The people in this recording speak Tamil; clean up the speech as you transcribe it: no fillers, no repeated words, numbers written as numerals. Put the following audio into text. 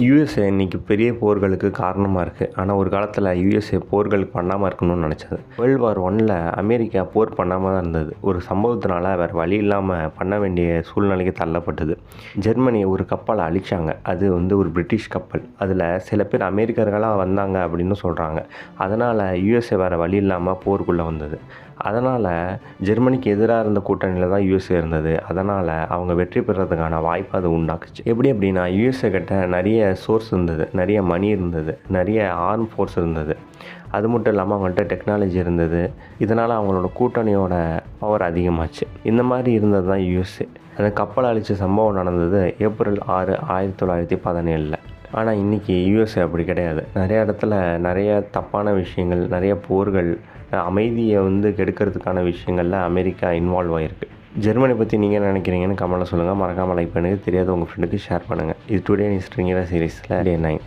யுஎஸ்ஏ இன்றைக்கி பெரிய போர்களுக்கு காரணமாக இருக்குது. ஆனால் ஒரு காலத்தில் யுஎஸ்ஏ போர்கள் பண்ணாமல் இருக்கணும்னு நினச்சது. வேர்ல்டு வார் 1ல் அமெரிக்கா போர் பண்ணாமல் தான் இருந்தது. ஒரு சம்பவத்தினால வேறு வழி இல்லாமல் பண்ண வேண்டிய சூழ்நிலைக்கு தள்ளப்பட்டது. ஜெர்மனி ஒரு கப்பலை அழிச்சாங்க. அது ஒரு பிரிட்டிஷ் கப்பல். அதில் சில பேர் அமெரிக்கர்களாக வந்தாங்க அப்படின்னு சொல்கிறாங்க. அதனால் யுஎஸ்ஏ வேறு வழி இல்லாமல் போருக்குள்ளே வந்தது. அதனால் ஜெர்மனிக்கு எதிராக இருந்த கூட்டணியில் தான் யுஎஸ்ஏ இருந்தது. அதனால் அவங்க வெற்றி பெறதுக்கான வாய்ப்பு அது உண்டாக்குச்சு. எப்படி அப்படின்னா, யுஎஸ்ஏ கிட்ட நிறைய சோர்ஸ் இருந்தது, நிறைய மணி இருந்தது, நிறைய ஆர்ம் ஃபோர்ஸ் இருந்தது. அது மட்டும் இல்லாமல் அவங்கள்ட்ட டெக்னாலஜி இருந்தது. இதனால் அவங்களோட கூட்டணியோட பவர் அதிகமாச்சு. இந்த மாதிரி இருந்தது தான் யுஎஸ்ஏ. அந்த கப்பல் அழிச்ச சம்பவம் நடந்தது ஏப்ரல் 6, 1917. ஆனால் இன்றைக்கி யுஎஸ்ஏ அப்படி கிடையாது. நிறைய இடத்துல நிறைய தப்பான விஷயங்கள், நிறைய போர்கள், அமைதியை கெடுக்கிறதுக்கான விஷயங்களில் அமெரிக்கா இன்வால்வ் ஆகிருக்கு. ஜெர்மனி பற்றி நீங்கள் என்ன நினைக்கிறீங்கன்னு கமெண்ட்டில் சொல்லுங்கள். மறக்காமல் லைக் பண்ணுங்கள். தெரியாத உங்கள் ஃப்ரெண்டுக்கு ஷேர் பண்ணுங்கள். இது டுடே நியூஸ் சீரீஸில் Day 9.